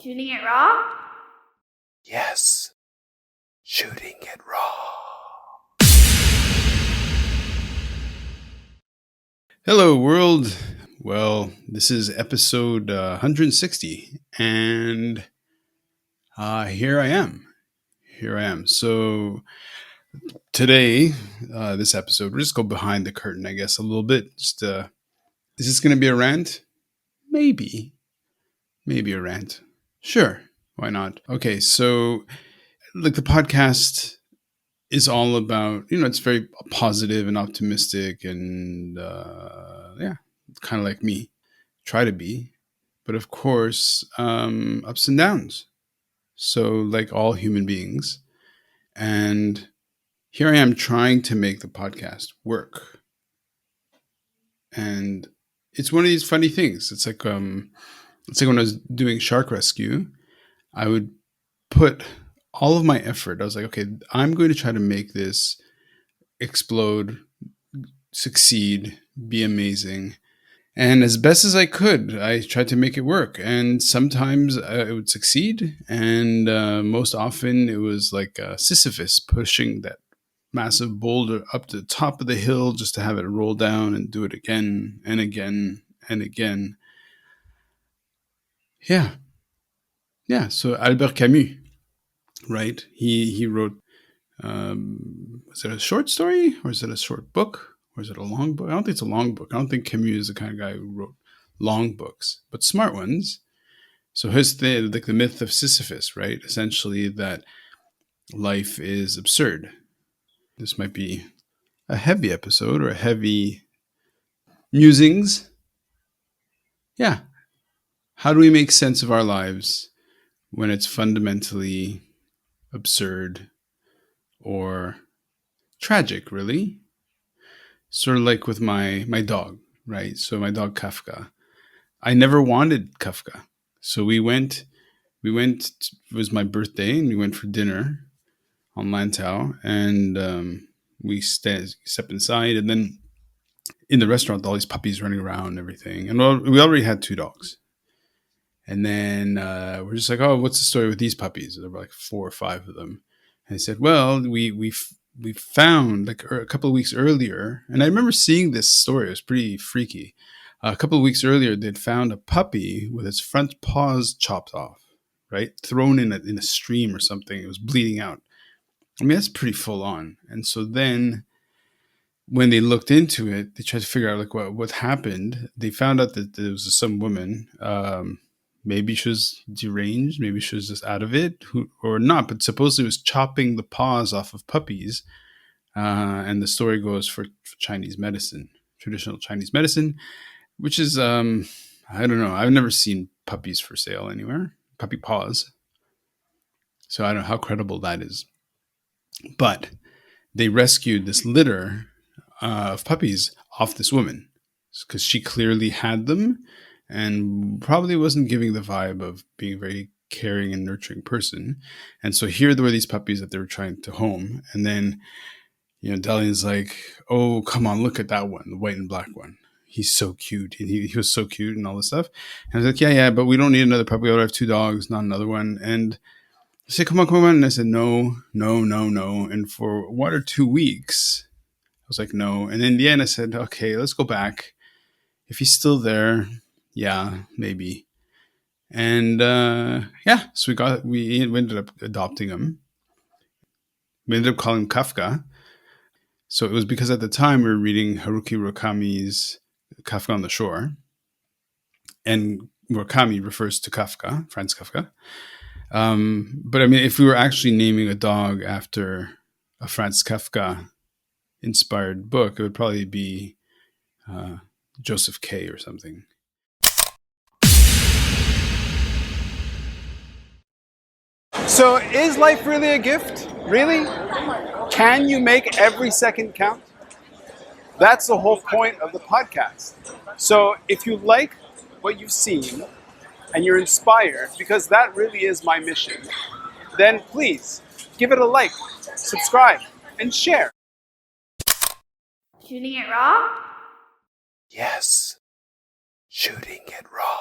Shooting it raw? Yes, shooting it raw. Hello, world. Well, this is episode 160, and here I am. So today, this episode, we'll just go behind the curtain, I guess, a little bit. Just is this going to be a rant? Maybe a rant. Sure, why not? Okay, so like the podcast is all about, it's very positive and optimistic and yeah, kind of like me, try to be, but of course, ups and downs, so like all human beings. And here I am trying to make the podcast work, and it's one of these funny things. It's like when I was doing shark rescue, I would put all of my effort. I was like, okay, I'm going to try to make this explode, succeed, be amazing. And as best as I could, I tried to make it work. And sometimes it would succeed. And most often it was like Sisyphus pushing that massive boulder up to the top of the hill just to have it roll down and do it again and again and again. Yeah. Yeah. So Albert Camus, right? He wrote, is it a short story or is it a short book? Or is it a long book? I don't think it's a long book. I don't think Camus is the kind of guy who wrote long books, but smart ones. So his thing, like the myth of Sisyphus, right? Essentially that life is absurd. This might be a heavy episode or a heavy musings. Yeah. How do we make sense of our lives when it's fundamentally absurd or tragic, really? Sort of like with my dog, right? So my dog Kafka. I never wanted Kafka. So it was my birthday and we went for dinner on Lantau, and we stepped inside, and then in the restaurant, all these puppies running around and everything. And we already had two dogs. And then we're just like, oh, what's the story with these puppies? There were like 4 or 5 of them. And I said, well, we found like a couple of weeks earlier, and I remember seeing this story. It was pretty freaky. A couple of weeks earlier, they'd found a puppy with its front paws chopped off, right? Thrown in a stream or something. It was bleeding out. I mean, that's pretty full on. And so then when they looked into it, they tried to figure out like what happened. They found out that there was some woman, maybe she was deranged, maybe she was just out of it, or not, but supposedly was chopping the paws off of puppies. And the story goes for Chinese medicine, traditional Chinese medicine, which is, I don't know. I've never seen puppies for sale anywhere, puppy paws. So I don't know how credible that is. But they rescued this litter of puppies off this woman because she clearly had them and probably wasn't giving the vibe of being a very caring and nurturing person. And so here were these puppies that they were trying to home. And then, Delian's like, oh, come on, look at that one, the white and black one. He's so cute. And he was so cute and all this stuff. And I was like, yeah, but we don't need another puppy. I have 2 dogs, not another one. And I said, come on. And I said, no. And for 1 or 2 weeks, I was like, no. And in the end, I said, okay, let's go back. If he's still there, yeah, maybe. And yeah, so we ended up adopting him. We ended up calling him Kafka. So it was because at the time we were reading Haruki Murakami's Kafka on the Shore. And Murakami refers to Kafka, Franz Kafka. But I mean, if we were actually naming a dog after a Franz Kafka inspired book, it would probably be Joseph K. or something. So is life really a gift? Really? Can you make every second count? That's the whole point of the podcast. So if you like what you've seen and you're inspired, because that really is my mission, then please give it a like, subscribe, and share. Shooting it raw? Yes, shooting it raw.